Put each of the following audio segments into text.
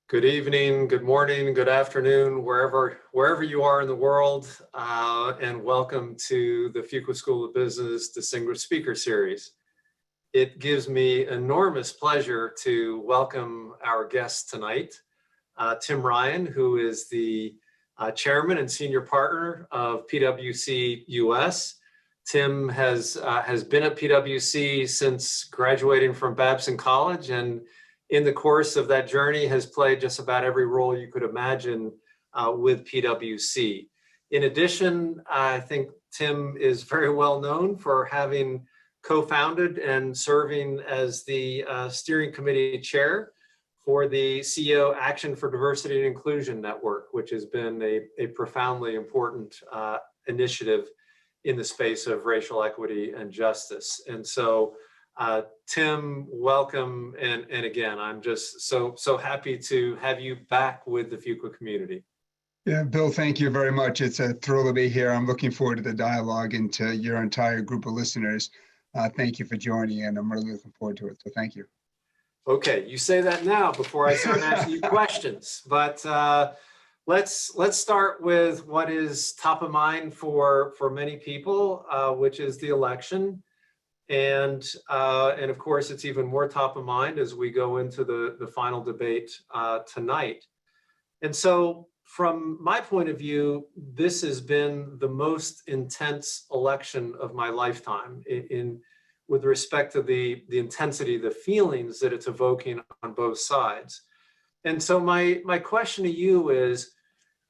Good evening, good morning, good afternoon, wherever you are in the world, and welcome to the Fuqua School of Business Distinguished Speaker Series. It gives me enormous pleasure to welcome our guest tonight, Tim Ryan, who is the Chairman and Senior Partner of PwC US. Tim has been at PwC since graduating from Babson College, and in the course of that journey has played just about every role you could imagine with PwC. In addition, I think Tim is very well known for having co-founded and serving as the steering committee chair for the CEO Action for Diversity and Inclusion Network, which has been a profoundly important initiative in the space of racial equity and justice. And so Tim, welcome, and again, I'm just so happy to have you back with the Fuqua community. Yeah, Bill, thank you very much. It's a thrill to be here. I'm looking forward to the dialogue and to your entire group of listeners. Thank you for joining, and I'm really looking forward to it, so thank you. Okay, you say that now before I start asking you questions, but let's start with what is top of mind for many people, which is the election. And of course, it's even more top of mind as we go into the final debate tonight. And so from my point of view, this has been the most intense election of my lifetime with respect to the intensity, the feelings that it's evoking on both sides. And so my question to you is,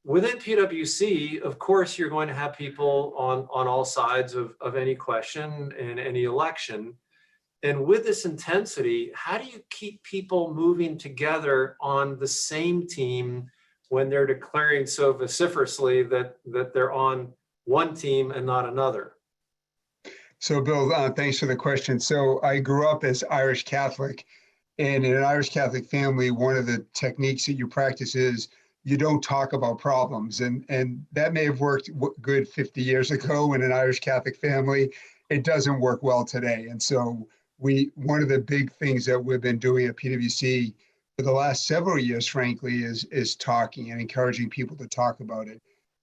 within PwC, of course, you're going to have people on all sides of any question and any election. And with this intensity, how do you keep people moving together on the same team when they're declaring so vociferously that they're on one team and not another? So, Bill, thanks for the question. So I grew up as Irish Catholic, and in an Irish Catholic family, one of the techniques that you practice is you don't talk about problems. And that may have worked good 50 years ago in an Irish Catholic family. It doesn't work well today. And so one of the big things that we've been doing at PwC for the last several years, frankly, is talking and encouraging people to talk about it.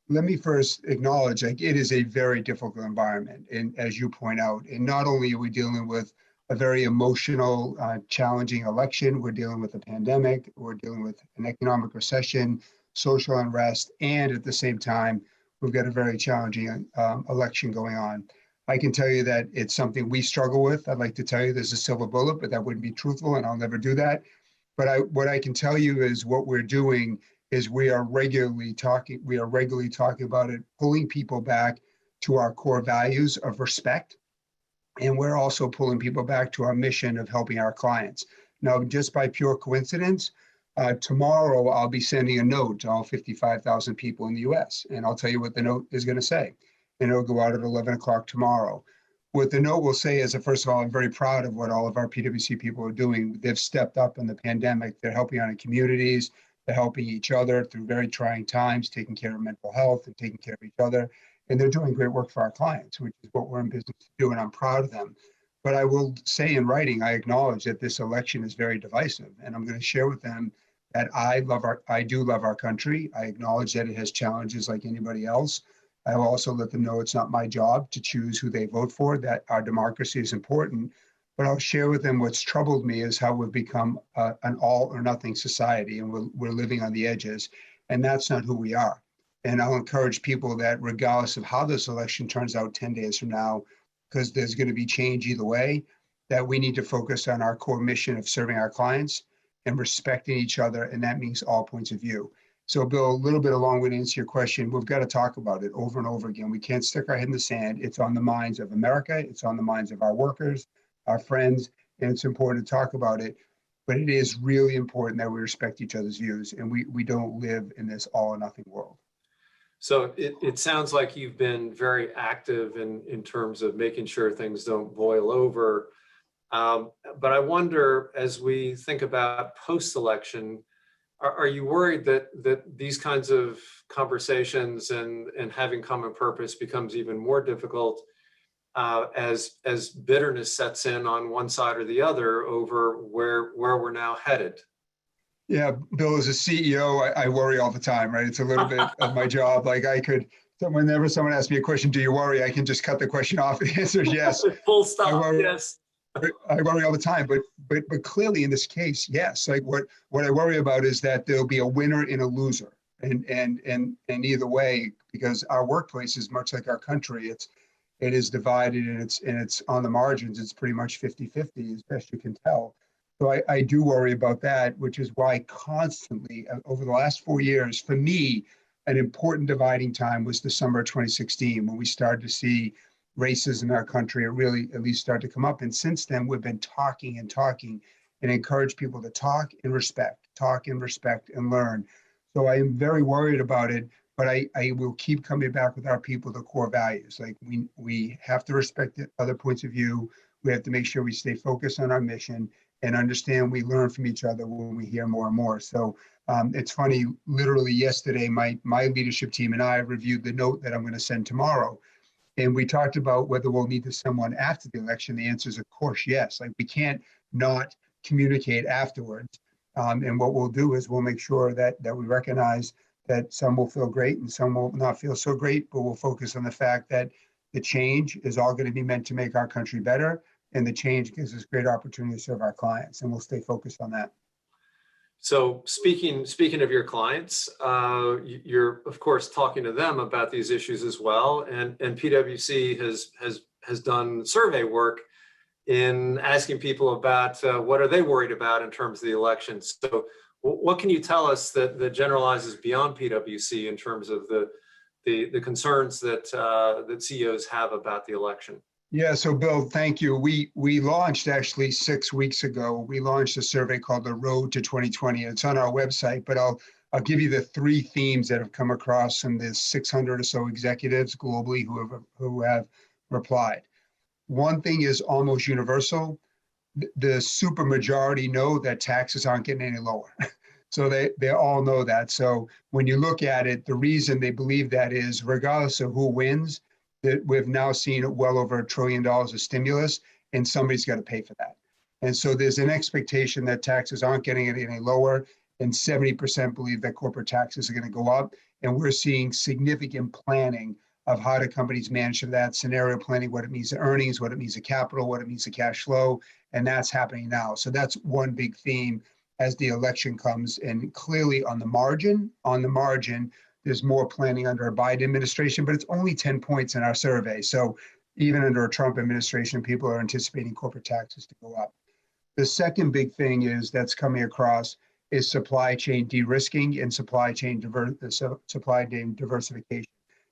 Let me first acknowledge, like, it is a very difficult environment. And as you point out, and not only are we dealing with a very emotional, challenging election, we're dealing with a pandemic, we're dealing with an economic recession, social unrest, and at the same time, we've got a very challenging election going on. I can tell you that it's something we struggle with. I'd like to tell you there's a silver bullet, but that wouldn't be truthful, and I'll never do that. But what I can tell you is what we're doing is we are regularly talking about it, pulling people back to our core values of respect. And we're also pulling people back to our mission of helping our clients. Now, just by pure coincidence, tomorrow I'll be sending a note to all 55,000 people in the US, and I'll tell you what the note is going to say. And it'll go out at 11 o'clock tomorrow. What the note will say is that, first of all, I'm very proud of what all of our PwC people are doing. They've stepped up in the pandemic. They're helping out in communities. They're helping each other through very trying times, taking care of mental health and taking care of each other. And they're doing great work for our clients, which is what we're in business to do, and I'm proud of them. But I will say in writing, I acknowledge that this election is very divisive, and I'm going to share with them that I do love our country. I acknowledge that it has challenges like anybody else. I will also let them know it's not my job to choose who they vote for, that our democracy is important. But I'll share with them what's troubled me is how we've become an all or nothing society, and we're living on the edges, and that's not who we are. And I'll encourage people that regardless of how this election turns out 10 days from now, because there's going to be change either way, that we need to focus on our core mission of serving our clients and respecting each other, and that means all points of view. So, Bill, a little bit along with answer your question, we've got to talk about it over and over again. We can't stick our head in the sand. It's on the minds of America. It's on the minds of our workers, our friends, and it's important to talk about it. But it is really important that we respect each other's views, and we don't live in this all or nothing world. So it sounds like you've been very active in terms of making sure things don't boil over. But I wonder, as we think about post-election, are you worried that these kinds of conversations and having common purpose becomes even more difficult as bitterness sets in on one side or the other over where we're now headed? Yeah, Bill, as a CEO, I worry all the time, right? It's a little bit of my job. Like I could, so whenever someone asks me a question, do you worry? I can just cut the question off. The answer is yes. Full I stop. worry. Yes. I worry all the time, but clearly in this case, yes. Like what I worry about is that there'll be a winner and a loser, and either way, because our workplace is much like our country. It is divided and it's on the margins. It's pretty much 50-50 as best you can tell. So I do worry about that, which is why constantly over the last 4 years, for me, an important dividing time was the summer of 2016 when we started to see races in our country really at least start to come up. And since then, we've been talking and talking and encourage people to talk and respect and learn. So I am very worried about it, but I will keep coming back with our people, the core values. Like we have to respect the other points of view. We have to make sure we stay focused on our mission and understand we learn from each other when we hear more and more. So it's funny, literally yesterday, my leadership team and I reviewed the note that I'm going to send tomorrow. And we talked about whether we'll meet with someone after the election. The answer is, of course, yes. Like we can't not communicate afterwards. And what we'll do is we'll make sure that we recognize that some will feel great and some will not feel so great, but we'll focus on the fact that the change is all going to be meant to make our country better. And the change gives us great opportunity to serve our clients. And we'll stay focused on that. So speaking of your clients, you're of course talking to them about these issues as well, and PwC has done survey work in asking people about what are they worried about in terms of the election. So what can you tell us that generalizes beyond PwC in terms of the concerns that that CEOs have about the election? Yeah, so Bill, thank you. We launched actually 6 weeks ago. We launched a survey called The Road to 2020. It's on our website, but I'll give you the three themes that have come across from the 600 or so executives globally who have replied. One thing is almost universal. The super majority know that taxes aren't getting any lower. So they all know that. So when you look at it, the reason they believe that is regardless of who wins, that we've now seen well over $1 trillion of stimulus, and somebody's got to pay for that. And so there's an expectation that taxes aren't getting any lower, and 70% believe that corporate taxes are going to go up. And we're seeing significant planning of how do companies manage that, scenario planning, what it means to earnings, what it means to capital, what it means to cash flow, and that's happening now. So that's one big theme as the election comes, and clearly on the margin, there's more planning under a Biden administration, but it's only 10 points in our survey. So even under a Trump administration, people are anticipating corporate taxes to go up. The second big thing is that's coming across is supply chain de-risking and supply chain diversification.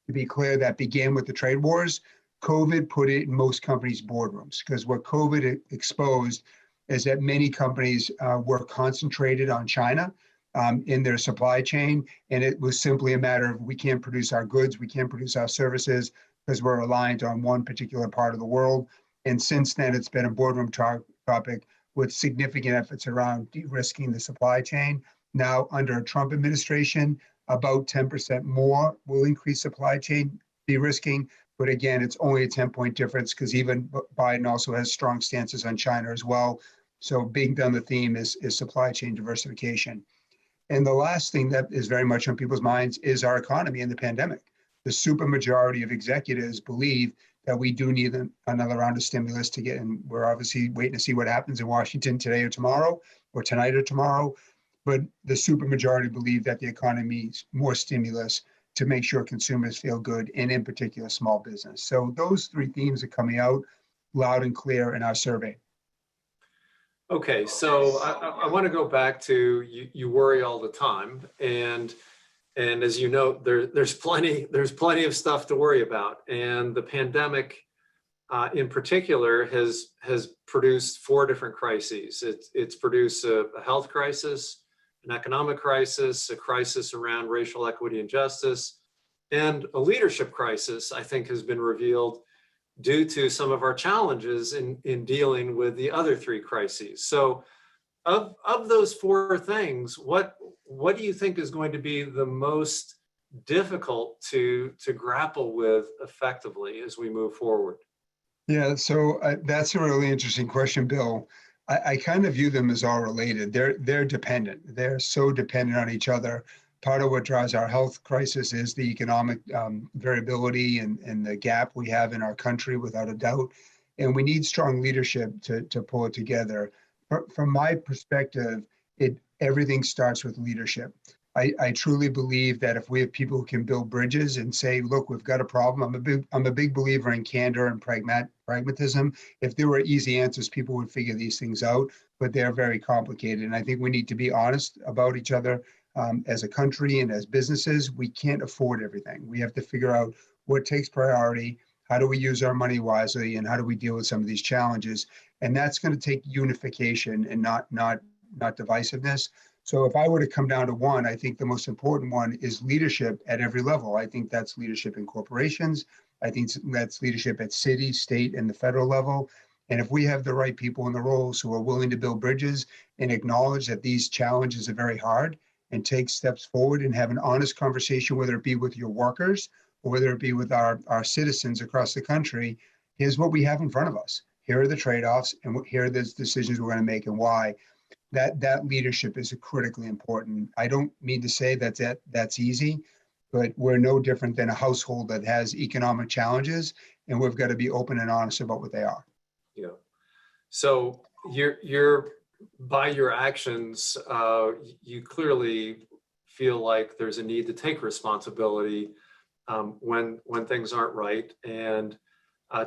To be clear, that began with the trade wars. COVID put it in most companies' boardrooms, because what COVID exposed is that many companies were concentrated on China in their supply chain. And it was simply a matter of we can't produce our goods, we can't produce our services because we're reliant on one particular part of the world. And since then, it's been a boardroom topic with significant efforts around de-risking the supply chain. Now, under a Trump administration, about 10% more will increase supply chain de-risking. But again, it's only a 10-point difference because even Biden also has strong stances on China as well. So being done, the theme is supply chain diversification. And the last thing that is very much on people's minds is our economy and the pandemic. The supermajority of executives believe that we do need another round of stimulus to get, and we're obviously waiting to see what happens in Washington today or tomorrow, or tonight or tomorrow. But the supermajority believe that the economy needs more stimulus to make sure consumers feel good, and in particular, small business. So those three themes are coming out loud and clear in our survey. Okay, so I want to go back to you worry all the time, and as you know, there's plenty of stuff to worry about, and the pandemic in particular has produced four different crises. It's produced a health crisis, an economic crisis, a crisis around racial equity and justice, and a leadership crisis, I think, has been revealed due to some of our challenges in dealing with the other three crises. So of those four things, what do you think is going to be the most difficult to grapple with effectively as we move forward? Yeah, so that's a really interesting question, Bill. I kind of view them as all related. They're dependent. They're so dependent on each other. Part of what drives our health crisis is the economic variability and the gap we have in our country, without a doubt. And we need strong leadership to pull it together. From my perspective, everything starts with leadership. I truly believe that if we have people who can build bridges and say, look, we've got a problem. I'm a big believer in candor and pragmatism. If there were easy answers, people would figure these things out, but they're very complicated. And I think we need to be honest about each other as a country and as businesses. We can't afford everything. We have to figure out what takes priority, how do we use our money wisely, and how do we deal with some of these challenges. And that's going to take unification and not divisiveness. So if I were to come down to one, I think the most important one is leadership at every level. I think that's leadership in corporations. I think that's leadership at city, state, and the federal level. And if we have the right people in the roles who are willing to build bridges and acknowledge that these challenges are very hard and take steps forward and have an honest conversation, whether it be with your workers or whether it be with our citizens across the country, here's what we have in front of us. Here are the trade-offs, and here are the decisions we're going to make and why. That leadership is critically important. I don't mean to say that's easy, but we're no different than a household that has economic challenges, and we've got to be open and honest about what they are. Yeah. So you're by your actions, you clearly feel like there's a need to take responsibility when things aren't right, and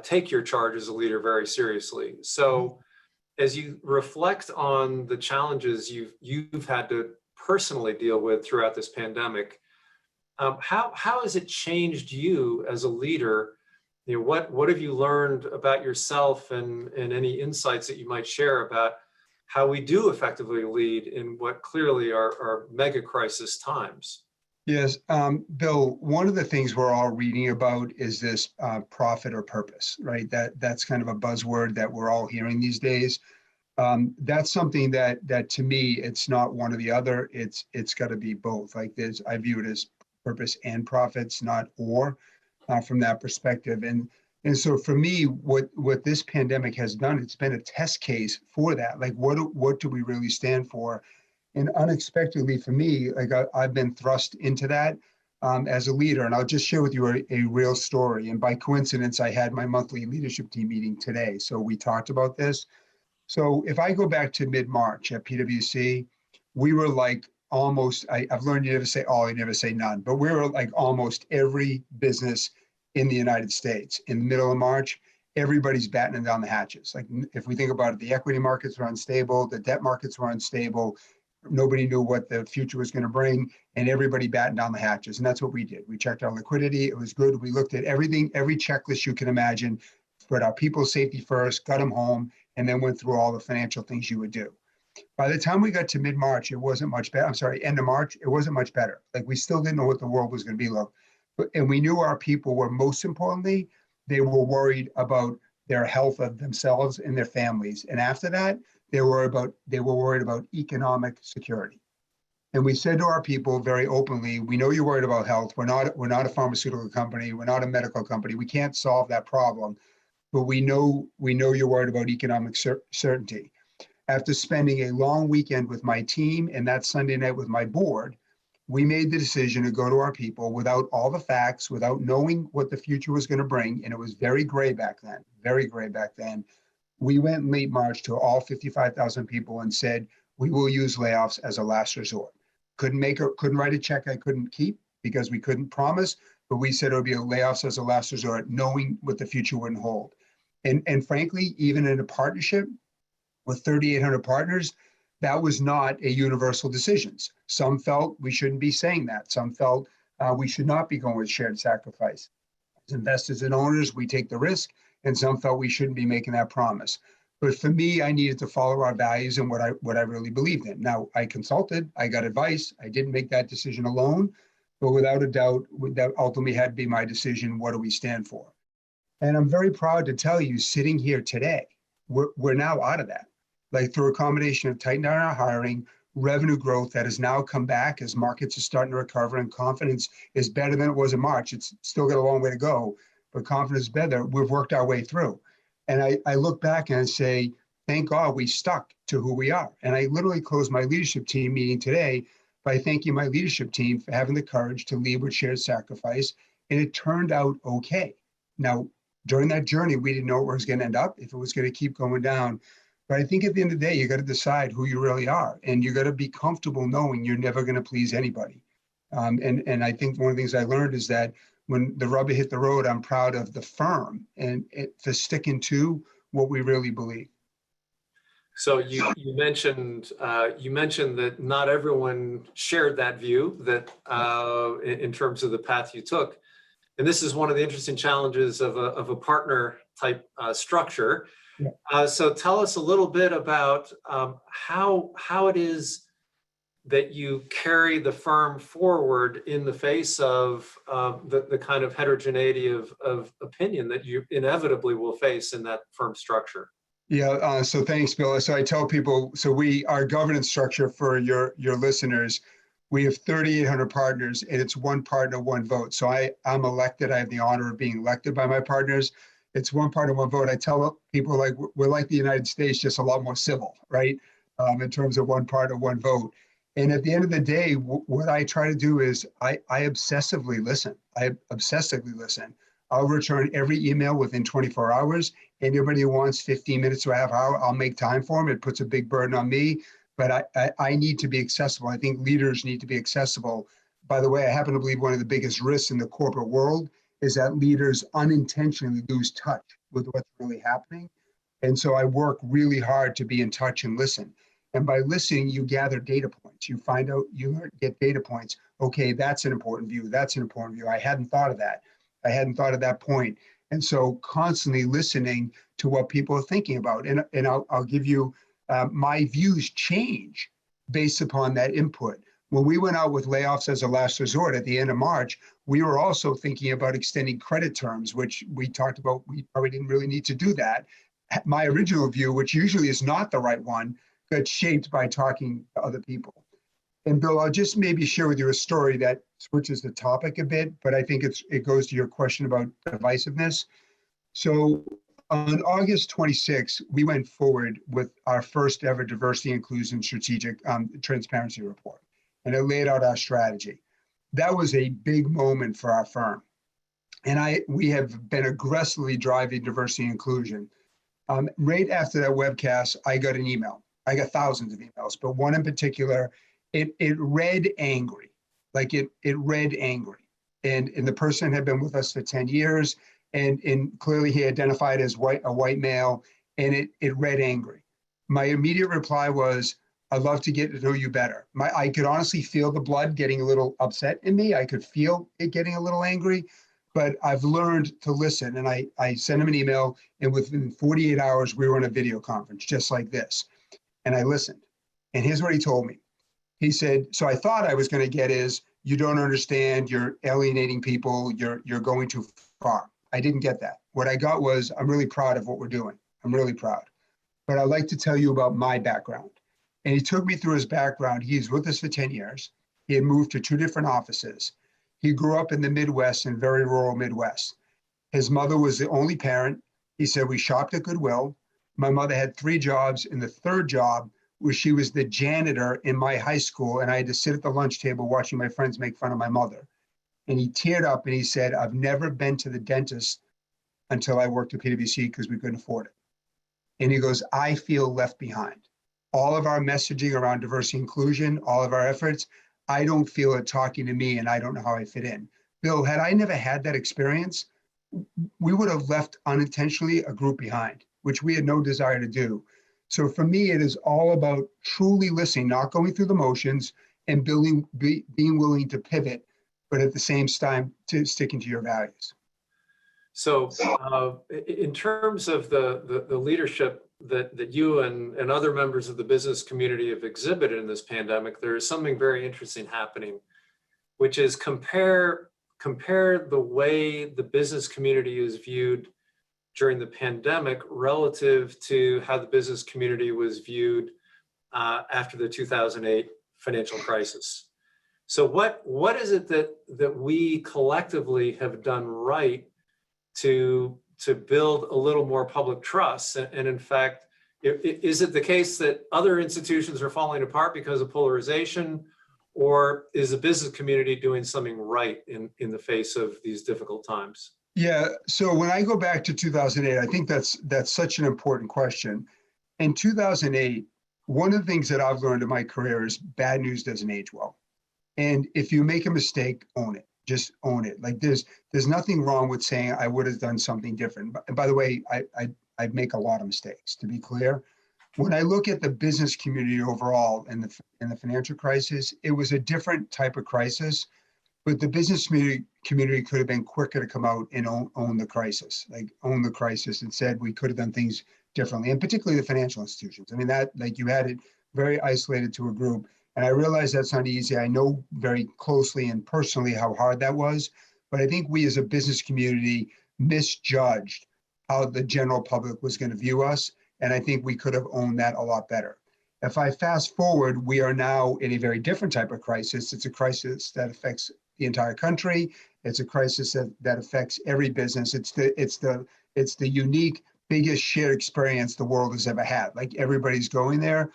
take your charge as a leader very seriously. So as you reflect on the challenges you've had to personally deal with throughout this pandemic, how has it changed you as a leader? You know, what have you learned about yourself, and any insights that you might share about how we do effectively lead in what clearly are mega crisis times? Yes, Bill, one of the things we're all reading about is this profit or purpose, right? That's kind of a buzzword that we're all hearing these days. That's something that to me, it's not one or the other. It's got to be both. Like I view it as purpose and profits, not or, from that perspective. And so for me, what this pandemic has done, it's been a test case for that. Like what do we really stand for? And unexpectedly for me, like I've been thrust into that as a leader. And I'll just share with you a real story. And by coincidence, I had my monthly leadership team meeting today. So we talked about this. So if I go back to mid-March at PwC, we were like almost, I've learned you never say all, you never say none, but we were like almost every business in the United States. In the middle of March, everybody's battening down the hatches. Like if we think about it, the equity markets were unstable, the debt markets were unstable. Nobody knew what the future was going to bring, and everybody battened down the hatches. And that's what we did. We checked our liquidity. It was good. We looked at everything, every checklist you can imagine, put our people's safety first, got them home, and then went through all the financial things you would do. By the time we got to mid-March, it wasn't much better. I'm sorry, end of March, it wasn't much better. Like we still didn't know what the world was going to be like. And we knew our people were, most importantly, they were worried about their health of themselves and their families. And after that, they were worried about economic security. And we said to our people very openly, we know you're worried about health. We're not a pharmaceutical company. We're not a medical company. We can't solve that problem. But we know you're worried about economic certainty. After spending a long weekend with my team and that Sunday night with my board, we made the decision to go to our people without all the facts, without knowing what the future was going to bring. And it was very gray back then, very gray back then. We went in late March to all 55,000 people and said, we will use layoffs as a last resort. Couldn't write a check I couldn't keep because we couldn't promise, but we said it would be a layoffs as a last resort, knowing what the future wouldn't hold. And frankly, even in a partnership with 3,800 partners, that was not a universal decision. Some felt we shouldn't be saying that. Some felt we should not be going with shared sacrifice. As investors and owners, we take the risk, and some felt we shouldn't be making that promise. But for me, I needed to follow our values and what I really believed in. Now, I consulted, I got advice. I didn't make that decision alone, but without a doubt, that ultimately had to be my decision. What do we stand for? And I'm very proud to tell you, sitting here today, we're now out of that. Like through a combination of tightening down our hiring, revenue growth that has now come back as markets are starting to recover and confidence is better than it was in March. It's still got a long way to go, but confidence is better. We've worked our way through. And I look back and I say, thank God we stuck to who we are. And I literally closed my leadership team meeting today by thanking my leadership team for having the courage to lead with shared sacrifice. And it turned out okay. Now, during that journey, we didn't know where it was going to end up, if it was going to keep going down. But I think at the end of the day, you got to decide who you really are. And you got to be comfortable knowing you're never going to please anybody. And I think one of the things I learned is that when the rubber hit the road, I'm proud of the firm and for sticking to what we really believe. So you mentioned that not everyone shared that view, that in terms of the path you took, and this is one of the interesting challenges of a partner type structure. Yeah. So tell us a little bit about how it is that you carry the firm forward in the face of the kind of heterogeneity of opinion that you inevitably will face in that firm structure. Yeah, so thanks, Bill. So I tell people, so our governance structure for your listeners, we have 3,800 partners and it's one partner, one vote. So I'm elected. I have the honor of being elected by my partners. It's one partner, one vote. I tell people like we're like the United States, just a lot more civil, right? In terms of one partner, one vote. And at the end of the day, what I try to do is I obsessively listen. I'll return every email within 24 hours. Anybody who wants 15 minutes to a half hour, I'll make time for them. It puts a big burden on me, but I need to be accessible. I think leaders need to be accessible. By the way, I happen to believe one of the biggest risks in the corporate world is that leaders unintentionally lose touch with what's really happening. And so I work really hard to be in touch and listen. And by listening, you gather data points. You find out, you get data points. Okay, that's an important view. That's an important view. I hadn't thought of that. I hadn't thought of that point. And so constantly listening to what people are thinking about. And I'll give you, my views change based upon that input. When we went out with layoffs as a last resort at the end of March, we were also thinking about extending credit terms, which we talked about. We probably didn't really need to do that. My original view, which usually is not the right one, got shaped by talking to other people. And Bill, I'll just maybe share with you a story that switches the topic a bit, but I think it goes to your question about divisiveness. So on August 26th, we went forward with our first ever diversity, inclusion, strategic transparency report, and it laid out our strategy. That was a big moment for our firm. And we have been aggressively driving diversity and inclusion. Right after that webcast, I got an email. I got thousands of emails, but one in particular, it read angry, like it read angry. And the person had been with us for 10 years, and clearly he identified as a white male, and it read angry. My immediate reply was, I'd love to get to know you better. I could honestly feel the blood getting a little upset in me. I could feel it getting a little angry, but I've learned to listen. And I sent him an email, and within 48 hours, we were on a video conference just like this. And I listened. And here's what he told me. He said, so I thought I was going to get is, you don't understand, you're alienating people, you're going too far. I didn't get that. What I got was, I'm really proud of what we're doing. I'm really proud. But I'd like to tell you about my background. And he took me through his background. He's with us for 10 years. He had moved to 2 different offices. He grew up in the Midwest, in very rural Midwest. His mother was the only parent. He said, we shopped at Goodwill. My mother had 3 jobs, and the third job was she was the janitor in my high school, and I had to sit at the lunch table watching my friends make fun of my mother. And he teared up and he said, I've never been to the dentist until I worked at PwC because we couldn't afford it. And he goes, I feel left behind. All of our messaging around diversity inclusion, all of our efforts, I don't feel it talking to me, and I don't know how I fit in. Bill, had I never had that experience, we would have left unintentionally a group behind, which we had no desire to do. So for me, it is all about truly listening, not going through the motions, and being willing to pivot, but at the same time, to sticking to your values. So in terms of the leadership that you and other members of the business community have exhibited in this pandemic, there is something very interesting happening, which is compare the way the business community is viewed during the pandemic relative to how the business community was viewed after the 2008 financial crisis. So what is it that we collectively have done right to build a little more public trust? And in fact, Is it the case that other institutions are falling apart because of polarization, or is the business community doing something right in the face of these difficult times? Yeah, so when I go back to 2008, I think that's such an important question. In 2008, one of the things that I've learned in my career is bad news doesn't age well. And if you make a mistake, own it. Just own it. Like there's nothing wrong with saying I would have done something different. And by the way, I make a lot of mistakes, to be clear. When I look at the business community overall in the financial crisis, it was a different type of crisis, but the business community could have been quicker to come out and own the crisis, like own the crisis and said we could have done things differently, and particularly the financial institutions. I mean, that like you had it very isolated to a group. And I realize that's not easy. I know very closely and personally how hard that was, but I think we as a business community misjudged how the general public was going to view us. And I think we could have owned that a lot better. If I fast forward, we are now in a very different type of crisis. It's a crisis that affects the entire country. It's a crisis that affects every business. It's the unique, biggest shared experience the world has ever had. Like everybody's going there.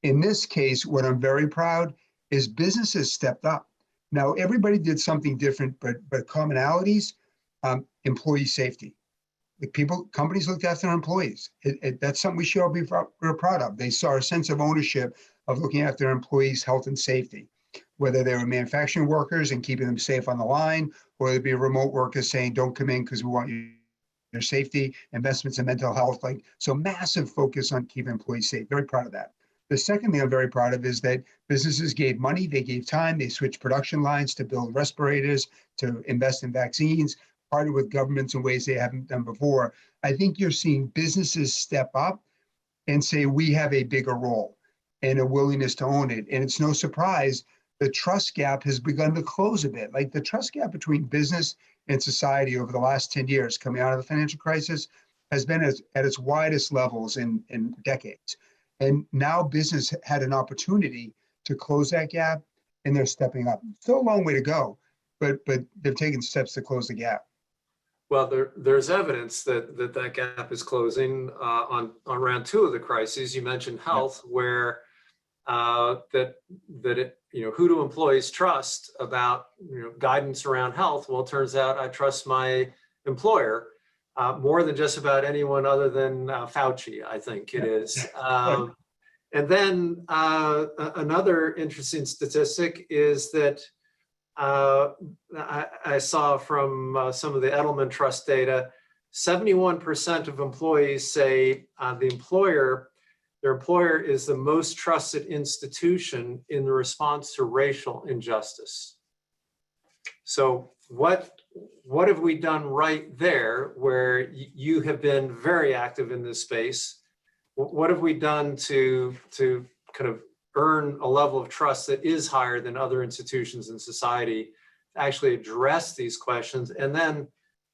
In this case, what I'm very proud is businesses stepped up. Now, everybody did something different, but commonalities, employee safety. Companies looked after their employees. That's something we should all be real proud of. They saw a sense of ownership of looking after their employees' health and safety, whether they were manufacturing workers and keeping them safe on the line, or they'd be remote workers saying, don't come in because we want your safety, investments in mental health. So massive focus on keeping employees safe. Very proud of that. The second thing I'm very proud of is that businesses gave money, they gave time, they switched production lines to build respirators, to invest in vaccines, partnered with governments in ways they haven't done before. I think you're seeing businesses step up and say, we have a bigger role and a willingness to own it. And it's no surprise, the trust gap has begun to close a bit. Like the trust gap between business and society over the last 10 years coming out of the financial crisis has been at its widest levels in decades. And now business had an opportunity to close that gap, and they're stepping up. Still a long way to go, but they've taken steps to close the gap. Well, there's evidence that gap is closing on round two of the crises. You mentioned health, where that it, who do employees trust about guidance around health? Well, it turns out I trust my employer. More than just about anyone other than Fauci, I think it is. And then another interesting statistic is that I saw from some of the Edelman Trust data, 71% of employees say their employer is the most trusted institution in the response to racial injustice. So what have we done right there, where you have been very active in this space? What have we done to kind of earn a level of trust that is higher than other institutions in society to actually address these questions? And then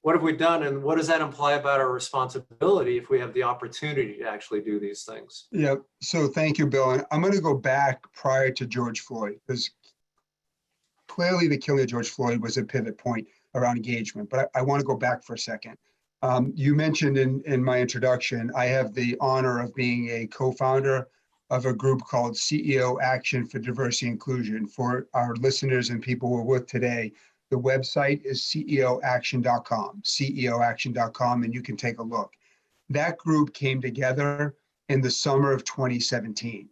what have we done, and what does that imply about our responsibility if we have the opportunity to actually do these things? Yeah, so thank you, Bill. And I'm going to go back prior to George Floyd, because clearly the killing of George Floyd was a pivot point around engagement, but I want to go back for a second. You mentioned in my introduction, I have the honor of being a co-founder of a group called CEO Action for Diversity and Inclusion. For our listeners and people we're with today, the website is ceoaction.com, ceoaction.com, and you can take a look. That group came together in the summer of 2017.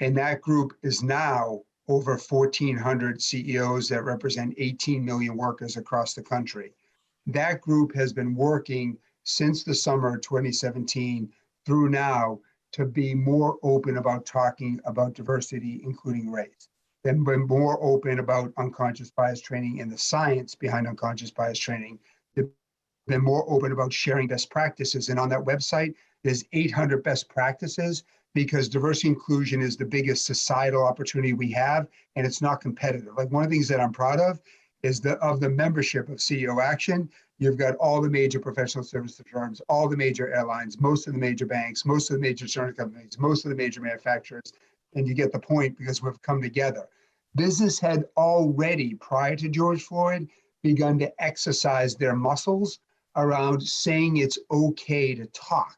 And that group is now over 1,400 CEOs that represent 18 million workers across the country. That group has been working since the summer of 2017 through now to be more open about talking about diversity, including race. They've been more open about unconscious bias training and the science behind unconscious bias training. They've been more open about sharing best practices. And on that website, there's 800 best practices, because diversity inclusion is the biggest societal opportunity we have, and it's not competitive. Like one of the things that I'm proud of is of the membership of CEO Action, you've got all the major professional services firms, all the major airlines, most of the major banks, most of the major insurance companies, most of the major manufacturers, and you get the point because we've come together. Business had already, prior to George Floyd, begun to exercise their muscles around saying it's okay to talk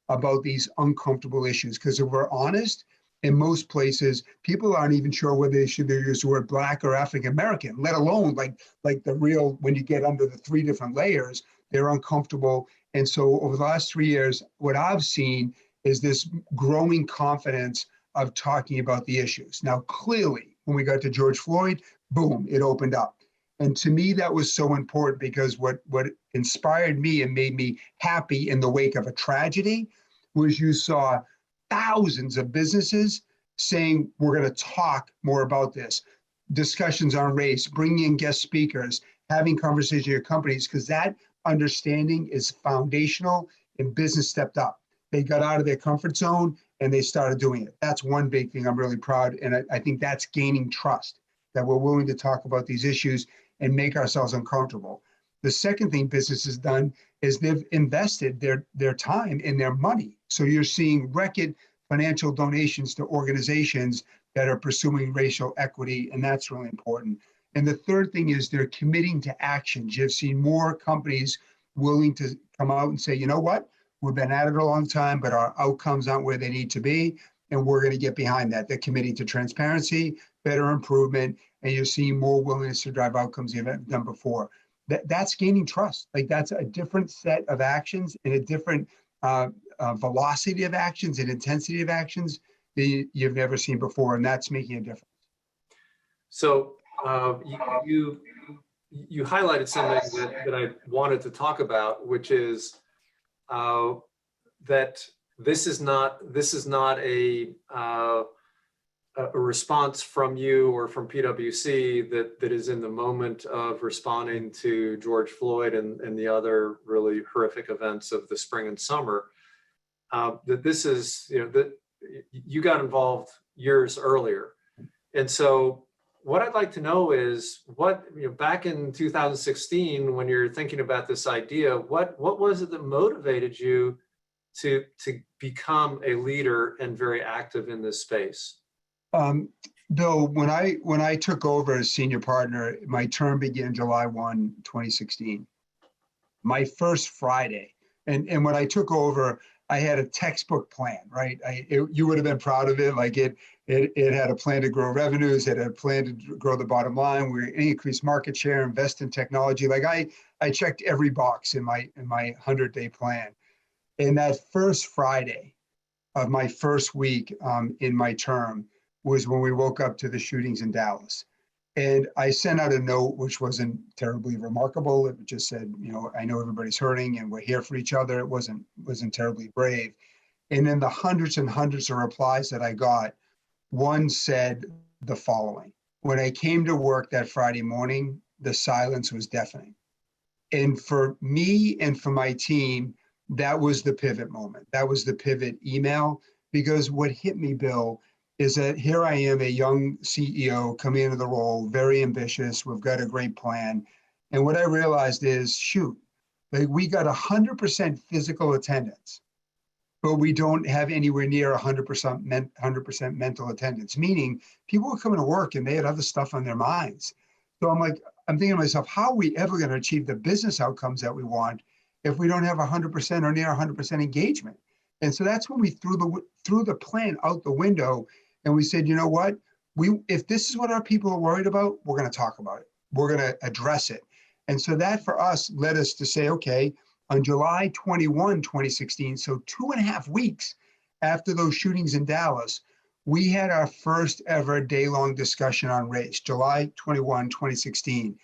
about these uncomfortable issues. Because if we're honest, in most places, people aren't even sure whether they should use the word Black or African American, let alone like the real, when you get under the 3 different layers, they're uncomfortable. And so over the last 3 years, what I've seen is this growing confidence of talking about the issues. Now, clearly, when we got to George Floyd, boom, it opened up. And to me, that was so important, because what inspired me and made me happy in the wake of a tragedy was you saw thousands of businesses saying, we're going to talk more about this. Discussions on race, bringing in guest speakers, having conversations with your companies, because that understanding is foundational, and business stepped up. They got out of their comfort zone and they started doing it. That's one big thing I'm really proud. And I think that's gaining trust, that we're willing to talk about these issues and make ourselves uncomfortable. The second thing business has done is they've invested their time and their money. So you're seeing record financial donations to organizations that are pursuing racial equity, and that's really important. And the third thing is they're committing to actions. You've seen more companies willing to come out and say, you know what, we've been at it a long time, but our outcomes aren't where they need to be, and we're going to get behind that. They're committing to transparency, better improvement, and you're seeing more willingness to drive outcomes you haven't done before. That's gaining trust. Like, that's a different set of actions and a different velocity of actions and intensity of actions that you've never seen before, and that's making a difference. So you highlighted something that I wanted to talk about, which is that this is not a response from you or from PwC that is in the moment of responding to George Floyd and the other really horrific events of the spring and summer. That this is, that you got involved years earlier. And so what I'd like to know is what, back in 2016, when you're thinking about this idea, what was it that motivated you to become a leader and very active in this space? Bill, when I took over as senior partner, my term began July 1, 2016. My first Friday, and when I took over, I had a textbook plan, right? You would have been proud of it. Like it had a plan to grow revenues, it had a plan to grow the bottom line, we increase market share, invest in technology. Like I checked every box in my 100-day plan. And that first Friday of my first week in my term was when we woke up to the shootings in Dallas. And I sent out a note, which wasn't terribly remarkable. It just said, I know everybody's hurting and we're here for each other. It wasn't terribly brave. And then the hundreds and hundreds of replies that I got, one said the following: when I came to work that Friday morning, the silence was deafening. And for me and for my team, that was the pivot moment. That was the pivot email, because what hit me, Bill, is that here I am, a young CEO coming into the role, very ambitious. We've got a great plan. And what I realized is, shoot, like we got 100% physical attendance, but we don't have anywhere near 100% mental attendance, meaning people were coming to work and they had other stuff on their minds. So I'm thinking to myself, how are we ever going to achieve the business outcomes that we want if we don't have 100% or near 100% engagement? And so that's when we threw the plan out the window. And we said, you know what, if this is what our people are worried about, we're going to talk about it. We're going to address it. And so that for us led us to say, okay, on July 21, 2016, so 2.5 weeks after those shootings in Dallas, we had our first ever day-long discussion on race, July 21, 2016.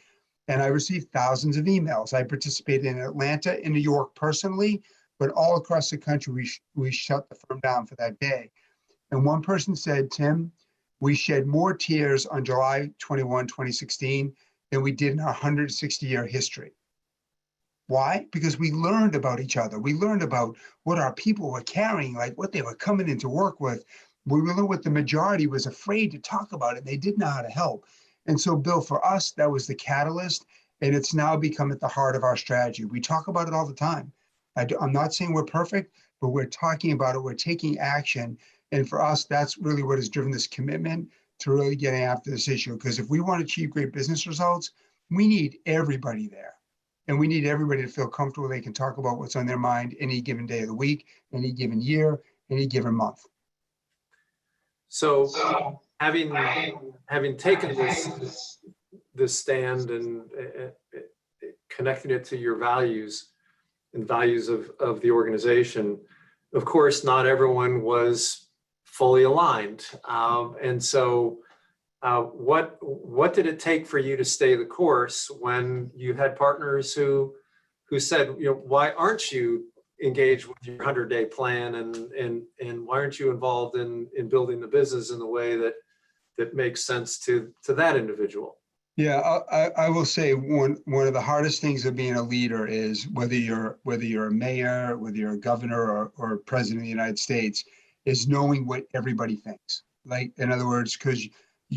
And I received thousands of emails. I participated in Atlanta and New York personally, but all across the country, we shut the firm down for that day. And one person said, Tim, we shed more tears on July 21, 2016 than we did in our 160-year history. Why? Because we learned about each other. We learned about what our people were carrying, like what they were coming into work with. We learned what the majority was afraid to talk about, and they didn't know how to help. And so, Bill, for us, that was the catalyst, and it's now become at the heart of our strategy. We talk about it all the time. I'm not saying we're perfect, but we're talking about it. We're taking action. And for us, that's really what has driven this commitment to really getting after this issue. Because if we want to achieve great business results, we need everybody there. And we need everybody to feel comfortable they can talk about what's on their mind any given day of the week, any given year, any given month. So having taken this stand and connecting it to your values and values of the organization, of course, not everyone was fully aligned. And so what did it take for you to stay the course when you had partners who said, why aren't you engaged with your 100-day plan, and why aren't you involved in building the business in the way that makes sense to that individual? Yeah, I will say one of the hardest things of being a leader is whether you're a mayor, whether you're a governor or president of the United States, is knowing what everybody thinks. Like, in other words, because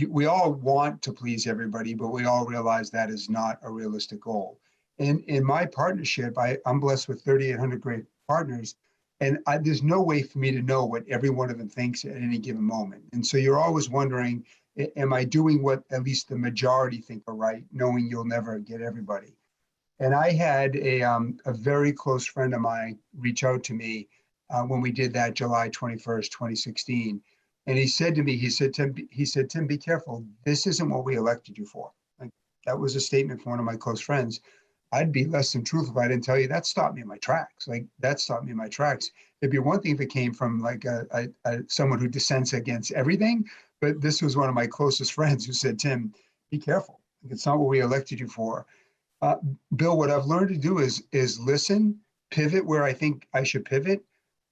we all want to please everybody, but we all realize that is not a realistic goal. And in my partnership, I'm blessed with 3,800 great partners, and there's no way for me to know what every one of them thinks at any given moment. And so you're always wondering, am I doing what at least the majority think are right, knowing you'll never get everybody? And I had a very close friend of mine reach out to me when we did that July 21st, 2016. And he said to me, he said, Tim, be careful. This isn't what we elected you for. Like, that was a statement from one of my close friends. I'd be less than truthful if I didn't tell you that stopped me in my tracks. Like, that stopped me in my tracks. It'd be one thing if it came from like someone who dissents against everything, but this was one of my closest friends who said, Tim, be careful. It's not what we elected you for. Bill, what I've learned to do is listen, pivot where I think I should pivot,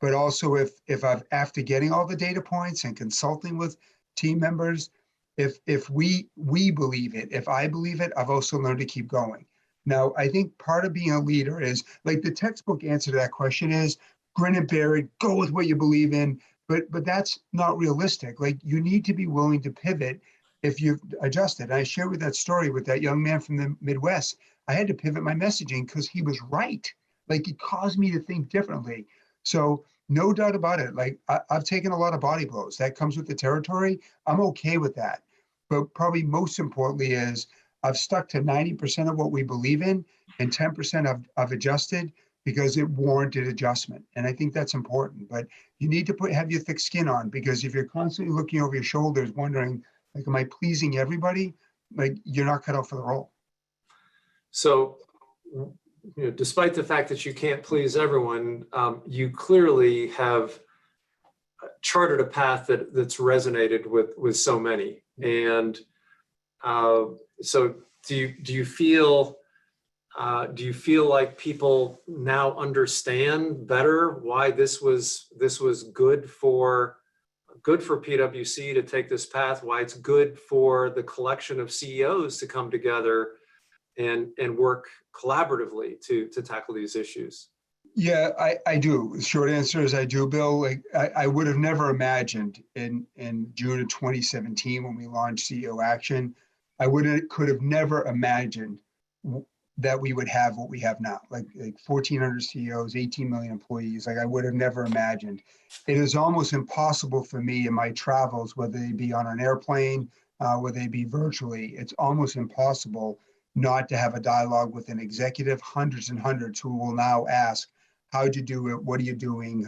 but also if I've, after getting all the data points and consulting with team members, if we believe it, if I believe it, I've also learned to keep going. Now, I think part of being a leader is, like, the textbook answer to that question is grin and bear it, go with what you believe in, but that's not realistic. Like, you need to be willing to pivot if you've adjusted. And I shared with that story with that young man from the Midwest. I had to pivot my messaging because he was right. Like, it caused me to think differently. So no doubt about it. Like, I've taken a lot of body blows. That comes with the territory. I'm okay with that. But probably most importantly is I've stuck to 90% of what we believe in, and 10% I've adjusted because it warranted adjustment. And I think that's important. But you need to have your thick skin on, because if you're constantly looking over your shoulders, wondering, like, am I pleasing everybody? Like, you're not cut out for the role. So, despite the fact that you can't please everyone, you clearly have charted a path that's resonated with so many. And so do you feel like people now understand better why this was good for PwC to take this path, why it's good for the collection of CEOs to come together and work collaboratively to tackle these issues? Yeah, I do. The short answer is I do, Bill. Like, I would have never imagined in June of 2017 when we launched CEO Action, could have never imagined that we would have what we have now, like 1,400 CEOs, 18 million employees. Like, I would have never imagined. It is almost impossible for me in my travels, whether they be on an airplane, whether they be virtually, it's almost impossible not to have a dialogue with an executive, hundreds and hundreds, who will now ask, how'd you do it? What are you doing?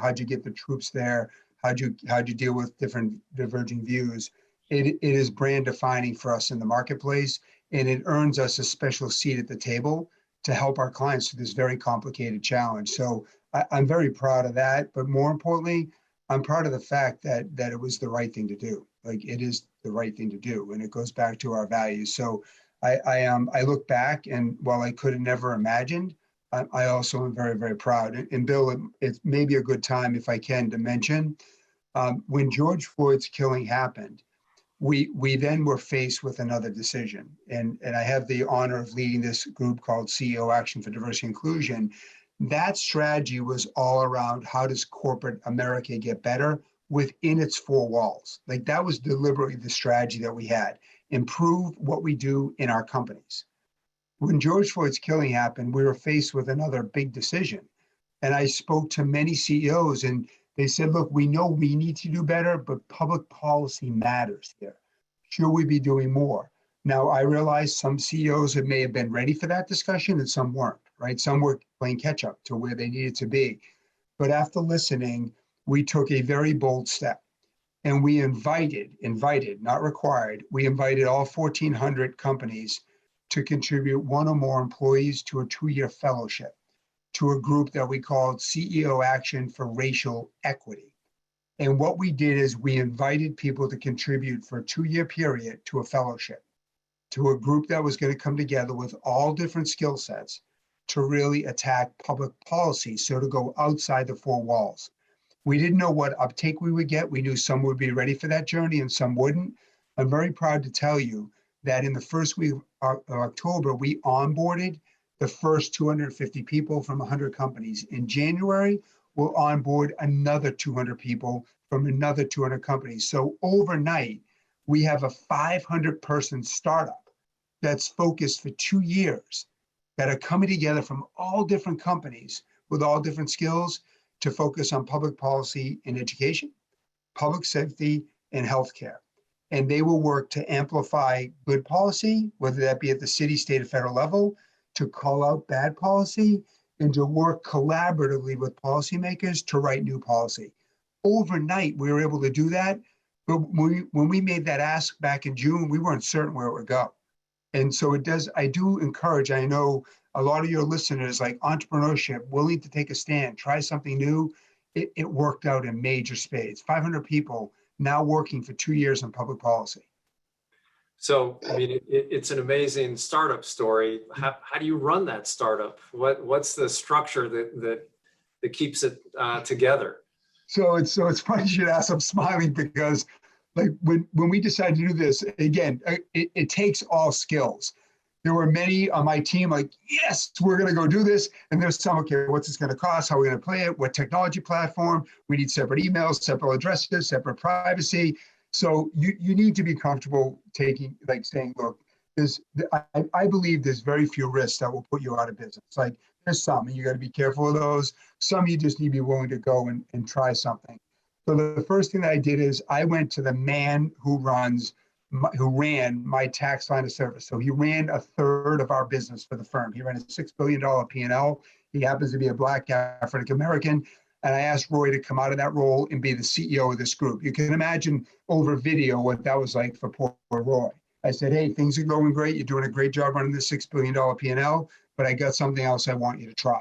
How'd you get the troops there? How'd you deal with different diverging views? It is brand defining for us in the marketplace, and it earns us a special seat at the table to help our clients through this very complicated challenge. So I'm very proud of that, but more importantly, I'm proud of the fact that it was the right thing to do. Like, it is the right thing to do, and it goes back to our values. So I look back, and while I could have never imagined, I also am very, very proud. And Bill, it's maybe a good time, if I can, to mention, when George Floyd's killing happened, we then were faced with another decision. And I have the honor of leading this group called CEO Action for Diversity and Inclusion. That strategy was all around, how does corporate America get better within its four walls? Like, that was deliberately the strategy that we had. Improve what we do in our companies. When George Floyd's killing happened, we were faced with another big decision. And I spoke to many CEOs, and they said, look, we know we need to do better, but public policy matters here. Should we be doing more? Now, I realize some CEOs may have been ready for that discussion and some weren't, right? Some were playing catch up to where they needed to be. But after listening, we took a very bold step and we invited, not required, we invited all 1,400 companies to contribute one or more employees to a 2-year fellowship to a group that we called CEO Action for Racial Equity. And what we did is we invited people to contribute for a 2-year period to a fellowship, to a group that was going to come together with all different skill sets to really attack public policy, so to go outside the 4 walls. We didn't know what uptake we would get. We knew some would be ready for that journey and some wouldn't. I'm very proud to tell you that in the first week of October, we onboarded the first 250 people from 100 companies. In January, we'll onboard another 200 people from another 200 companies. So overnight, we have a 500-person startup that's focused for 2 years that are coming together from all different companies with all different skills to focus on public policy and education, public safety, and healthcare. And they will work to amplify good policy, whether that be at the city, state, or federal level, to call out bad policy, and to work collaboratively with policymakers to write new policy. Overnight, we were able to do that. But when we made that ask back in June, we weren't certain where it would go. And so I do encourage, I know a lot of your listeners, like entrepreneurship, willing to take a stand, try something new. It worked out in major spades. 500 people now working for 2 years on public policy. So, I mean, it's an amazing startup story. How do you run that startup? What's the structure that keeps it together? So it's funny you should ask. I'm smiling because, like, when we decided to do this, again, it takes all skills. There were many on my team like, yes, we're going to go do this. And there's some, okay, what's this going to cost? How are we going to play it? What technology platform? We need separate emails, separate addresses, separate privacy. So you need to be comfortable saying, look, I believe there's very few risks that will put you out of business. Like there's some, and you got to be careful of those. Some you just need to be willing to go and try something. So the first thing that I did is I went to the man who ran my tax line of service. So he ran a third of our business for the firm. He ran a $6 billion P&L. He happens to be a Black African American. And I asked Roy to come out of that role and be the CEO of this group. You can imagine over video what that was like for poor Roy. I said, hey, things are going great. You're doing a great job running this $6 billion P&L, but I got something else I want you to try.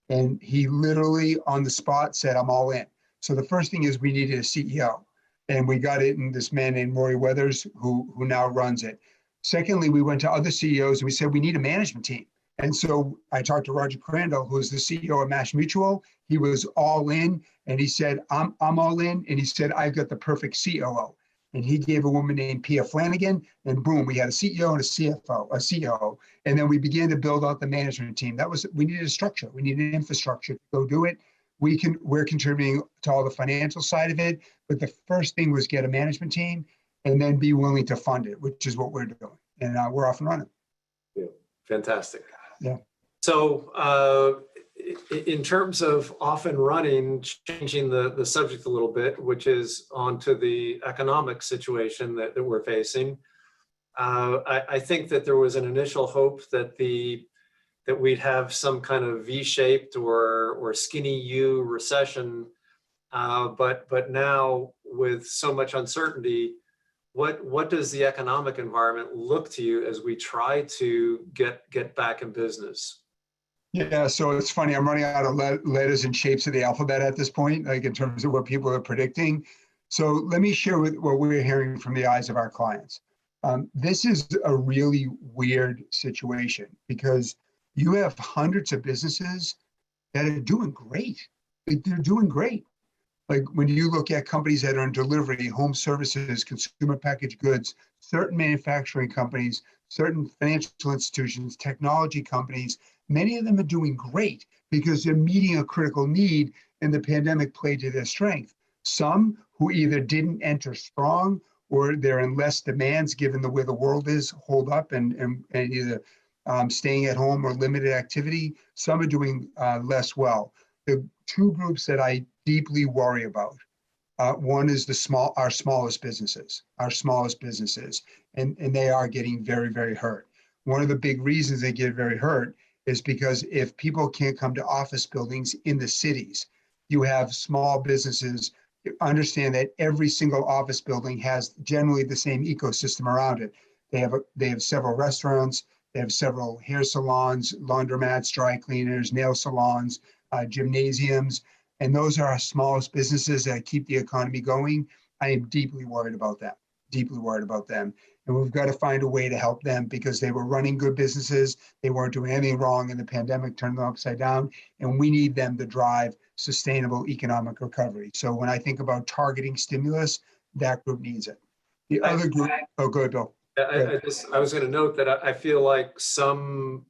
And he literally on the spot said, I'm all in. So the first thing is we needed a CEO. And we got it in this man named Roy Weathers, who now runs it. Secondly, we went to other CEOs and we said, we need a management team. And so I talked to Roger Crandall, who's the CEO of Mass Mutual. He was all in and he said, I'm all in. And he said, I've got the perfect COO. And he gave a woman named Pia Flanagan, and boom, we had a CEO and a CFO, a COO. And then we began to build out the management team. We needed a structure. We needed an infrastructure to go do it. We're contributing to all the financial side of it. But the first thing was get a management team and then be willing to fund it, which is what we're doing. And we're off and running. Yeah, fantastic. Yeah. So in terms of off and running, changing the subject a little bit, which is onto the economic situation that we're facing, I think that there was an initial hope that we'd have some kind of V-shaped or skinny U recession, but now with so much uncertainty, what does the economic environment look to you as we try to get back in business? Yeah, so it's funny. I'm running out of letters and shapes of the alphabet at this point, like in terms of what people are predicting. So let me share with what we're hearing from the eyes of our clients. This is a really weird situation because you have hundreds of businesses that are doing great. They're doing great. Like when you look at companies that are in delivery, home services, consumer packaged goods, certain manufacturing companies, certain financial institutions, technology companies, many of them are doing great because they're meeting a critical need and the pandemic played to their strength. Some who either didn't enter strong or they're in less demands given the way the world is, hold up and either staying at home or limited activity. Some are doing less well. The two groups that I deeply worry about, one is our smallest businesses. and they are getting very, very hurt. One of the big reasons they get very hurt is because if people can't come to office buildings in the cities, you have small businesses. Understand that every single office building has generally the same ecosystem around it. They have several restaurants, they have several hair salons, laundromats, dry cleaners, nail salons, gymnasiums, and those are our smallest businesses that keep the economy going. I am deeply worried about them, deeply worried about them. And we've got to find a way to help them because they were running good businesses. They weren't doing anything wrong, and the pandemic turned them upside down. And we need them to drive sustainable economic recovery. So when I think about targeting stimulus, that group needs it. The other group, oh, go ahead, Bill. I was going to note that I feel like some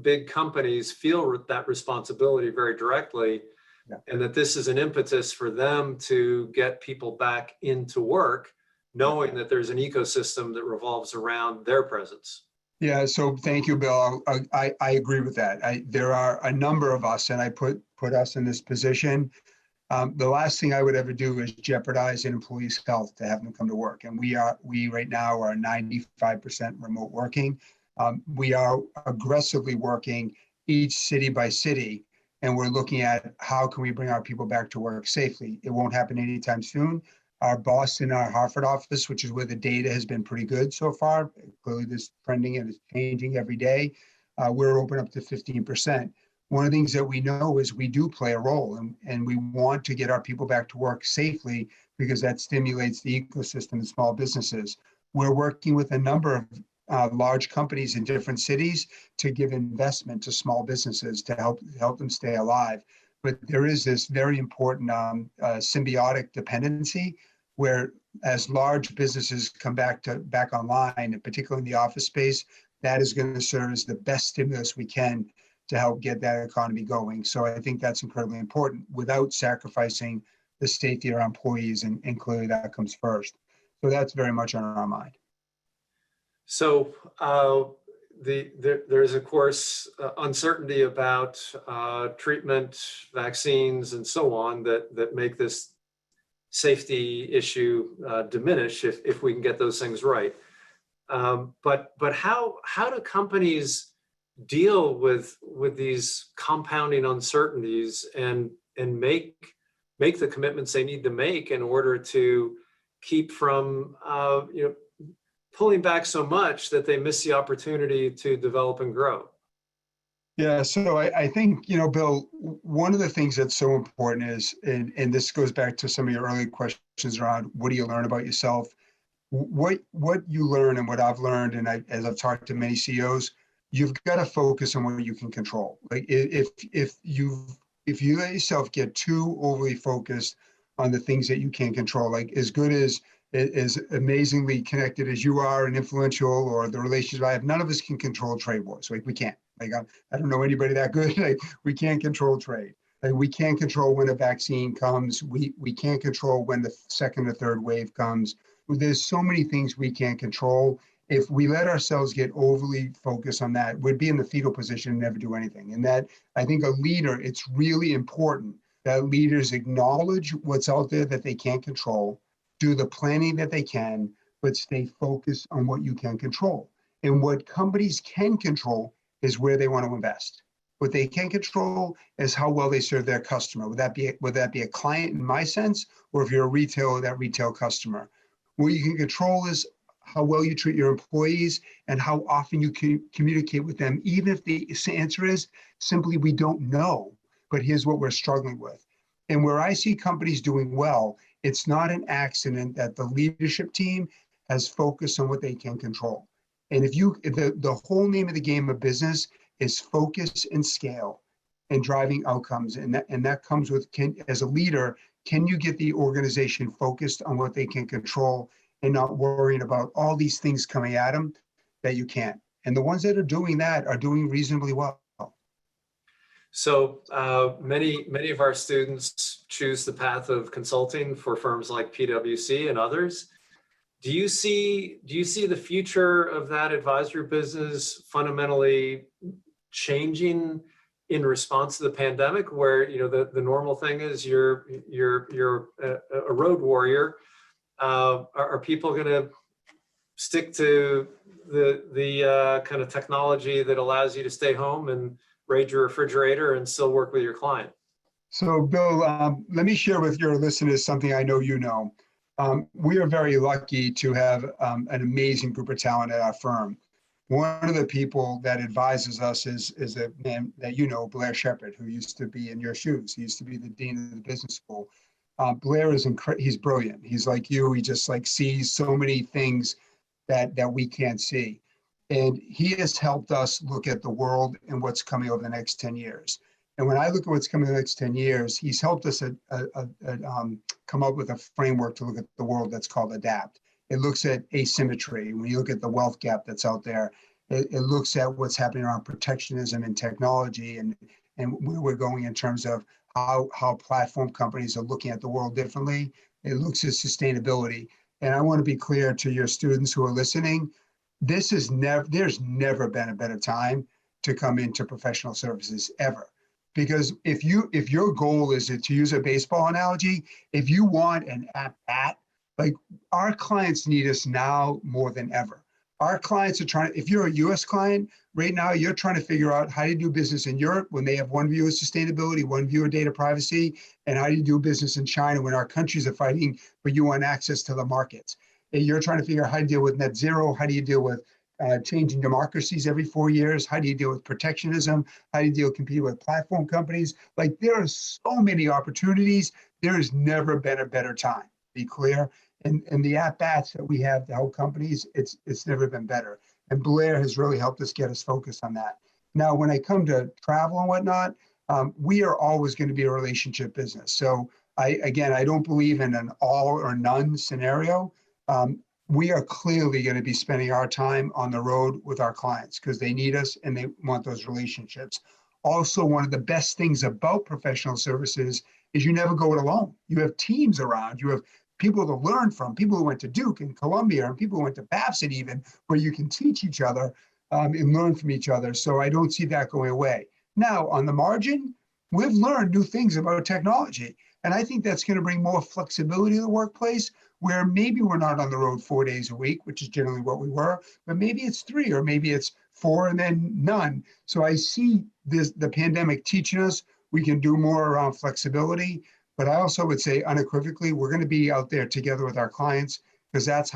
big companies feel that responsibility very directly, and that this is an impetus for them to get people back into work, knowing that there's an ecosystem that revolves around their presence. Yeah, so thank you, Bill. I agree with that. There are a number of us, and I put us in this position. The last thing I would ever do is jeopardize an employee's health to have them come to work. And we right now are 95% remote working. We are aggressively working each city by city, and we're looking at how can we bring our people back to work safely. It won't happen anytime soon. Our Boston, our Hartford office, which is where the data has been pretty good so far, clearly this trending and is changing every day, we're open up to 15%. One of the things that we know is we do play a role, and we want to get our people back to work safely because that stimulates the ecosystem and small businesses. We're working with a number of large companies in different cities to give investment to small businesses to help them stay alive. But there is this very important symbiotic dependency where as large businesses come back online, and particularly in the office space, that is going to serve as the best stimulus we can to help get that economy going. So I think that's incredibly important without sacrificing the safety of our employees, and clearly that comes first. So that's very much on our mind. So there's of course uncertainty about treatment, vaccines, and so on that make this safety issue diminish if we can get those things right. But how do companies deal with these compounding uncertainties and make the commitments they need to make in order to keep from pulling back so much that they miss the opportunity to develop and grow? Yeah, so I think, Bill, one of the things that's so important is, and this goes back to some of your early questions around what do you learn about yourself? What you learn and what I've learned, and as I've talked to many CEOs, you've got to focus on what you can control. Like if you let yourself get too overly focused on the things that you can't control, like as good as amazingly connected as you are and influential, or the relationships I have, none of us can control trade wars. Like we can't. Like I don't know anybody that good. Like we can't control trade. Like we can't control when a vaccine comes. We can't control when the second or third wave comes. There's so many things we can't control. If we let ourselves get overly focused on that, we'd be in the fetal position and never do anything. And that, I think a leader, it's really important that leaders acknowledge what's out there that they can't control, do the planning that they can, but stay focused on what you can control. And what companies can control is where they want to invest. What they can control is how well they serve their customer. Would that be a client in my sense, or if you're a retailer, that retail customer? What you can control is how well you treat your employees and how often you can communicate with them, even if the answer is simply, we don't know, but here's what we're struggling with. And where I see companies doing well, it's not an accident that the leadership team has focused on what they can control. And if the whole name of the game of business is focus and scale and driving outcomes. And that comes with, as a leader, can you get the organization focused on what they can control and not worrying about all these things coming at them that you can't? And the ones that are doing that are doing reasonably well. So many of our students choose the path of consulting for firms like PwC and others. Do you see the future of that advisory business fundamentally changing in response to the pandemic, where the normal thing is you're a road warrior? Are people going to stick to the kind of technology that allows you to stay home and raid your refrigerator and still work with your client? So Bill, let me share with your listeners something I know you know. We are very lucky to have an amazing group of talent at our firm. One of the people that advises us is a man that you know, Blair Shepard, who used to be in your shoes. He used to be the dean of the business school. Blair is he's brilliant. He's like you. He just like sees so many things that we can't see. And he has helped us look at the world and what's coming over the next 10 years. And when I look at what's coming in the next 10 years, he's helped us come up with a framework to look at the world that's called ADAPT. It looks at asymmetry. When you look at the wealth gap that's out there, it looks at what's happening around protectionism and technology and where we're going in terms of how platform companies are looking at the world differently. It looks at sustainability. And I want to be clear to your students who are listening, there's never been a better time to come into professional services ever. Because if your goal is to use a baseball analogy, if you want an at-bat, like our clients need us now more than ever. Our clients are trying, if you're a US client, right now you're trying to figure out how to do business in Europe when they have one view of sustainability, one view of data privacy, and how do you do business in China when our countries are fighting, but you want access to the markets. And you're trying to figure out how to deal with net zero, how do you deal with changing democracies every 4 years, how do you deal with protectionism, how do you compete with platform companies? Like there are so many opportunities. There has never been a better time, be clear. And the at-bats that we have to help companies, it's never been better. And Blair has really helped us get us focused on that. Now, when I come to travel and whatnot, we are always going to be a relationship business. So I don't believe in an all or none scenario. We are clearly going to be spending our time on the road with our clients because they need us and they want those relationships. Also, one of the best things about professional services is you never go it alone. You have teams around, you have people to learn from, people who went to Duke and Columbia and people who went to Babson even, where you can teach each other and learn from each other. So I don't see that going away. Now, on the margin, we've learned new things about technology. And I think that's going to bring more flexibility to the workplace where maybe we're not on the road 4 days a week, which is generally what we were, but maybe it's 3 or maybe it's 4 and then none. So I see the pandemic teaching us we can do more around flexibility. But I also would say unequivocally, we're going to be out there together with our clients because that's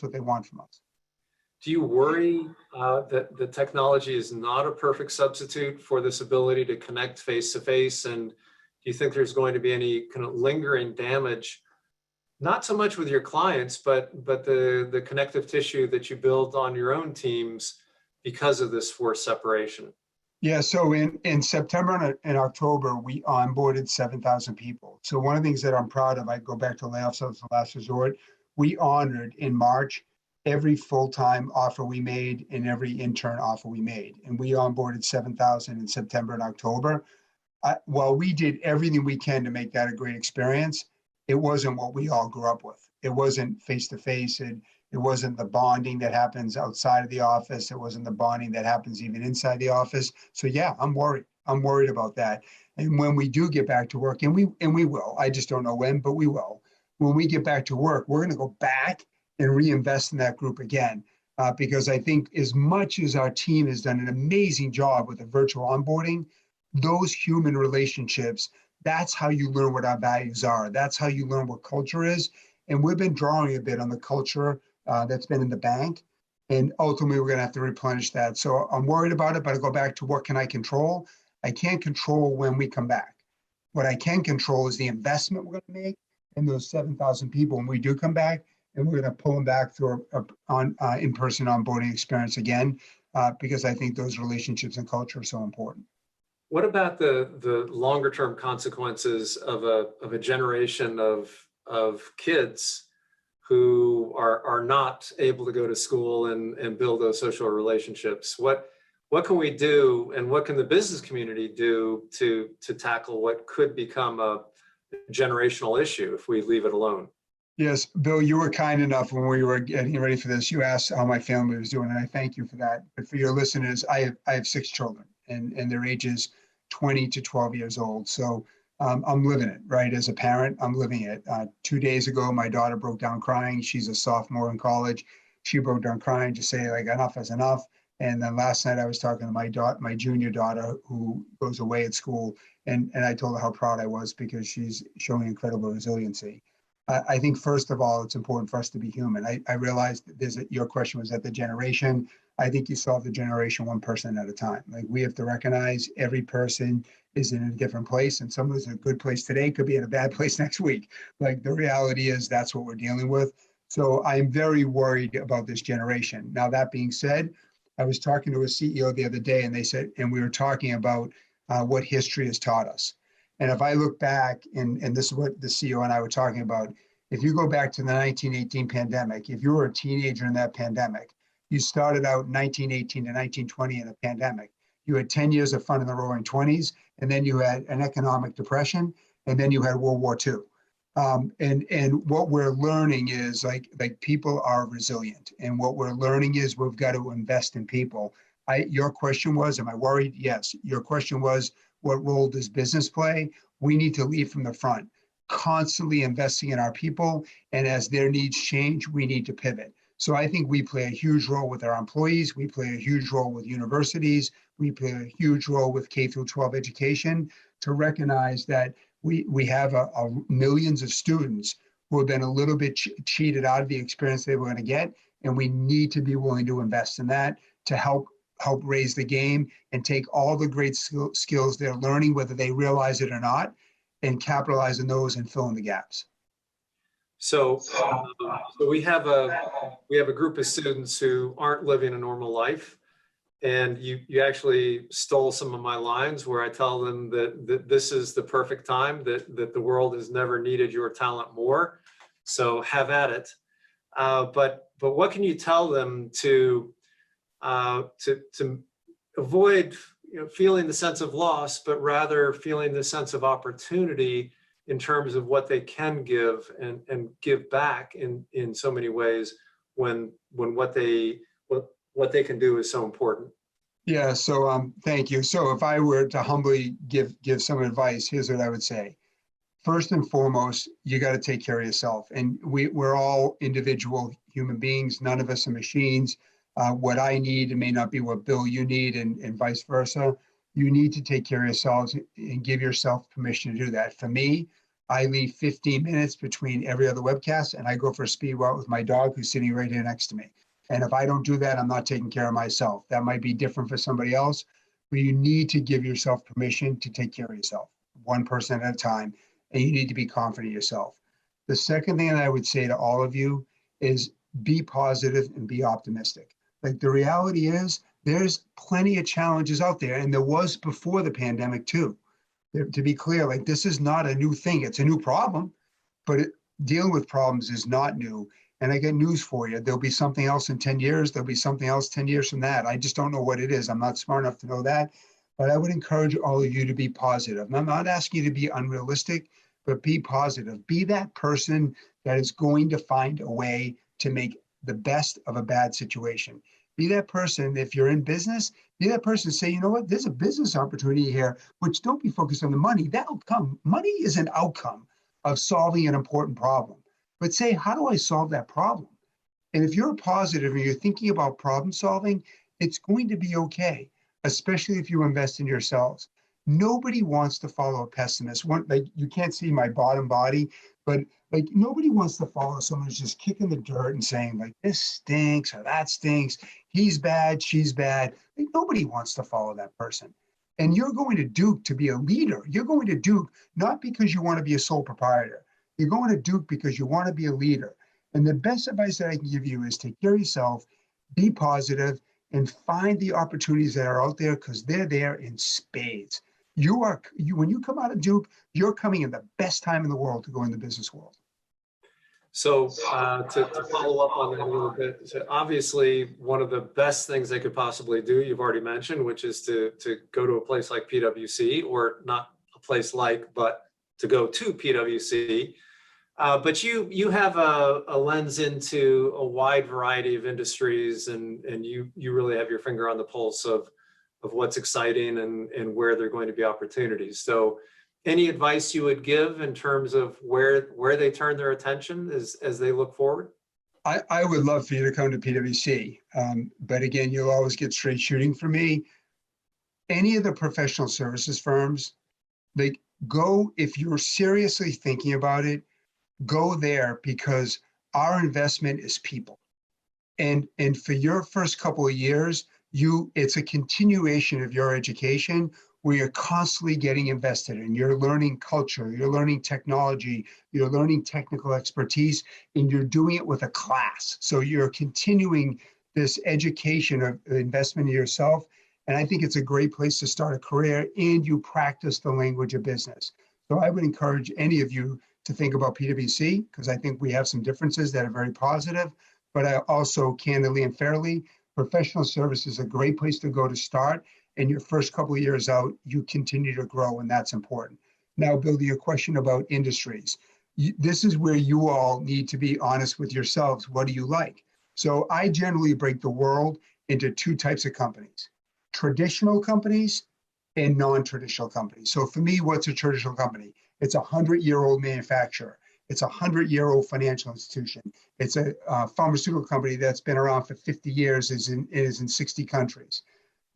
what they want from us. Do you worry that the technology is not a perfect substitute for this ability to connect face to face? And do you think there's going to be any kind of lingering damage, not so much with your clients, but the connective tissue that you build on your own teams because of this forced separation? Yeah, so in September and October, we onboarded 7,000 people. So one of the things that I'm proud of, I go back to layoffs as the last resort, we honored in March every full-time offer we made and every intern offer we made. And we onboarded 7,000 in September and October. While we did everything we can to make that a great experience, it wasn't what we all grew up with. It wasn't face-to-face. It wasn't the bonding that happens outside of the office. It wasn't the bonding that happens even inside the office. So yeah, I'm worried. I'm worried about that. And when we do get back to work, and we will, I just don't know when, but we will. When we get back to work, we're going to go back and reinvest in that group again. Because I think as much as our team has done an amazing job with the virtual onboarding, those human relationships, that's how you learn what our values are. That's how you learn what culture is. And we've been drawing a bit on the culture that's been in the bank. And ultimately, we're going to have to replenish that. So I'm worried about it, but I go back to what can I control? I can't control when we come back. What I can control is the investment we're going to make in those 7,000 people when we do come back. And we're going to pull them back through an in-person onboarding experience again, because I think those relationships and culture are so important. What about the longer term consequences of a generation of kids who are not able to go to school and build those social relationships? What can we do, and what can the business community do to tackle what could become a generational issue if we leave it alone? Yes, Bill, you were kind enough when we were getting ready for this. You asked how my family was doing, and I thank you for that. But for your listeners, I have 6 children, and their ages 20 to 12 years old. So I'm living it, right? As a parent, I'm living it. 2 days ago, my daughter broke down crying. She's a sophomore in college. she broke down crying, just say like enough is enough. And then last night I was talking to my junior daughter who goes away at school, and I told her how proud I was because she's showing incredible resiliency. I think first of all, it's important for us to be human. I realized that your question was at the generation. I think you solve the generation one person at a time. Like we have to recognize every person is in a different place, and someone who's in a good place today could be in a bad place next week. Like the reality is that's what we're dealing with. So I'm very worried about this generation. Now, that being said, I was talking to a CEO the other day, and they said, and we were talking about what history has taught us. And if I look back, and this is what the CEO and I were talking about, if you go back to the 1918 pandemic, if you were a teenager in that pandemic, you started out 1918 to 1920 in a pandemic. You had 10 years of fun in the roaring 20s, and then you had an economic depression, and then you had World War II. And what we're learning is like people are resilient, and what we're learning is we've got to invest in people. Your question was, am I worried? Yes. Your question was, what role does business play? We need to lead from the front, constantly investing in our people, and as their needs change, we need to pivot. So I think we play a huge role with our employees. We play a huge role with universities. We play a huge role with K through 12 education to recognize that we have millions of students who have been a little bit cheated out of the experience they were going to get, and we need to be willing to invest in that to help raise the game and take all the great skills they're learning, whether they realize it or not, and capitalize on those and fill in the gaps. So we have a group of students who aren't living a normal life. And you actually stole some of my lines where I tell them that this is the perfect time, that the world has never needed your talent more. So have at it. But what can you tell them to avoid feeling the sense of loss, but rather feeling the sense of opportunity in terms of what they can give and give back in so many ways when what they can do is so important? Yeah, so thank you. So if I were to humbly give some advice, here's what I would say. First and foremost, you got to take care of yourself. And we're all individual human beings. None of us are machines. What I need, it may not be what Bill you need, and vice versa. You need to take care of yourselves and give yourself permission to do that. For me, I leave 15 minutes between every other webcast, and I go for a speed walk with my dog who's sitting right here next to me. And if I don't do that, I'm not taking care of myself. That might be different for somebody else, but you need to give yourself permission to take care of yourself, one person at a time, and you need to be confident in yourself. The second thing that I would say to all of you is be positive and be optimistic. Like the reality is there's plenty of challenges out there, and there was before the pandemic too. To be clear, like this is not a new thing. It's a new problem, but dealing with problems is not new. And I got news for you. There'll be something else in 10 years. There'll be something else 10 years from that. I just don't know what it is. I'm not smart enough to know that. But I would encourage all of you to be positive. And I'm not asking you to be unrealistic, but be positive. Be that person that is going to find a way to make the best of a bad situation. Be that person, if you're in business, be that person, say, you know what, there's a business opportunity here, which don't be focused on the money. That'll come. Money is an outcome of solving an important problem. But say, how do I solve that problem? And if you're positive and you're thinking about problem solving, it's going to be okay, especially if you invest in yourselves. Nobody wants to follow a pessimist. Like you can't see my bottom body, but like nobody wants to follow someone who's just kicking the dirt and saying like this stinks or that stinks. He's bad, she's bad. Like nobody wants to follow that person. And you're going to Duke to be a leader. You're going to Duke not because you want to be a sole proprietor. You're going to Duke because you want to be a leader. And the best advice that I can give you is take care of yourself, be positive, and find the opportunities that are out there because they're there in spades. When you come out of Duke, you're coming in the best time in the world to go in the business world. So to follow up on that a little bit, so obviously one of the best things they could possibly do, you've already mentioned, which is to go to a place like PwC, or not a place like, but to go to PwC. But you have a lens into a wide variety of industries, and you really have your finger on the pulse of what's exciting and where there are going to be opportunities. So any advice you would give in terms of where they turn their attention as they look forward? I would love for you to come to PwC. But again, you'll always get straight shooting from me. Any of the professional services firms, like go, if you're seriously thinking about it, go there because our investment is people. And for your first couple of years, it's a continuation of your education where you're constantly getting invested in. You're learning culture, you're learning technology, you're learning technical expertise, and you're doing it with a class. So you're continuing this education of investment in yourself. And I think it's a great place to start a career, and you practice the language of business. So I would encourage any of you to think about PwC, because I think we have some differences that are very positive. But I also, candidly and fairly, professional service is a great place to go to start. And your first couple of years out, you continue to grow, and that's important. Now, Bill, to your question about industries, this is where you all need to be honest with yourselves. What do you like? So I generally break the world into two types of companies: traditional companies and non-traditional companies. So for me, what's a traditional company? It's a 100-year-old manufacturer. It's a 100-year-old financial institution. It's a pharmaceutical company that's been around for 50 years, is in 60 countries.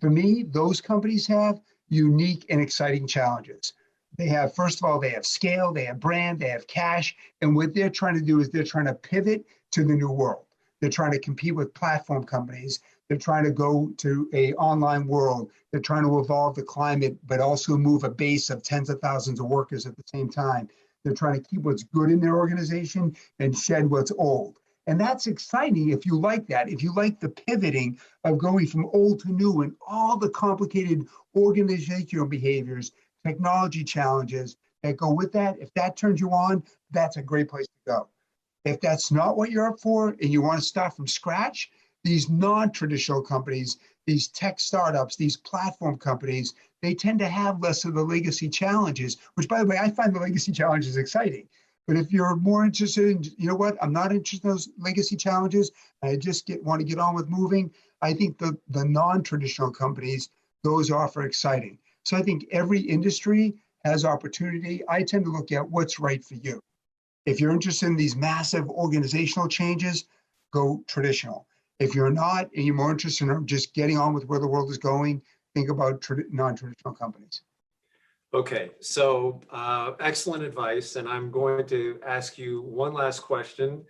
For me, those companies have unique and exciting challenges. They have, first of all, they have scale, they have brand, they have cash. And what they're trying to do is they're trying to pivot to the new world. They're trying to compete with platform companies. They're trying to go to an online world. They're trying to evolve the climate, but also move a base of tens of thousands of workers at the same time. They're trying to keep what's good in their organization and shed what's old. And that's exciting if you like that, if you like the pivoting of going from old to new and all the complicated organizational behaviors, technology challenges that go with that. If that turns you on, that's a great place to go. If that's not what you're up for and you want to start from scratch, these non-traditional companies, these tech startups, these platform companies, they tend to have less of the legacy challenges, which, by the way, I find the legacy challenges exciting. But if you're more interested in, you know what, I'm not interested in those legacy challenges, I just want to get on with moving, I think the non-traditional companies, those offer exciting. So I think every industry has opportunity. I tend to look at what's right for you. If you're interested in these massive organizational changes, go traditional. If you're not, and you're more interested in just getting on with where the world is going, think about non-traditional companies. Okay, so excellent advice. And I'm going to ask you one last question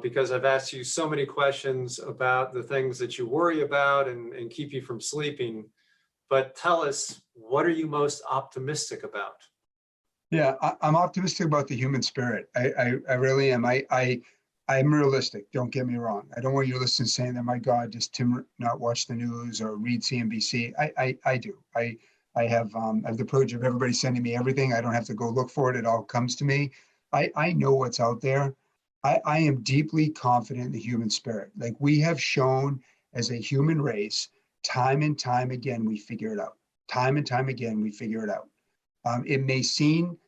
because I've asked you so many questions about the things that you worry about and keep you from sleeping. But tell us, what are you most optimistic about? Yeah, I'm optimistic about the human spirit. I really am. I'm realistic. Don't get me wrong. I don't want you to listen saying that, my God, does Tim not watch the news or read CNBC? I do. I have the privilege of everybody sending me everything. I don't have to go look for it. It all comes to me. I know what's out there. I am deeply confident in the human spirit. Like we have shown as a human race, time and time again, we figure it out. Time and time again, we figure it out. It may seem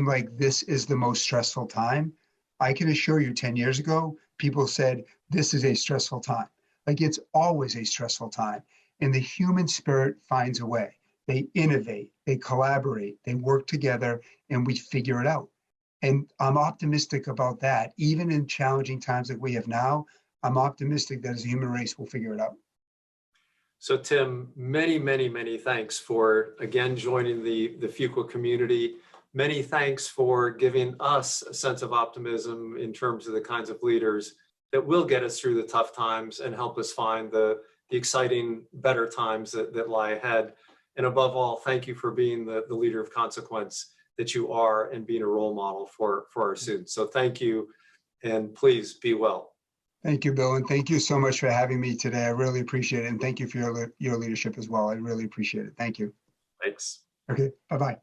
like this is the most stressful time. I can assure you 10 years ago, people said, this is a stressful time. Like it's always a stressful time. And the human spirit finds a way. They innovate, they collaborate, they work together, and we figure it out. And I'm optimistic about that. Even in challenging times like we have now, I'm optimistic that as a human race, we'll figure it out. So Tim, many, many, many thanks for, again, joining the Fuqua community. Many thanks for giving us a sense of optimism in terms of the kinds of leaders that will get us through the tough times and help us find the exciting, better times that lie ahead. And above all, thank you for being the leader of consequence that you are and being a role model for our students. So thank you, and please be well. Thank you, Bill, and thank you so much for having me today. I really appreciate it, and thank you for your leadership as well. I really appreciate it. Thank you. Thanks. Okay, bye-bye.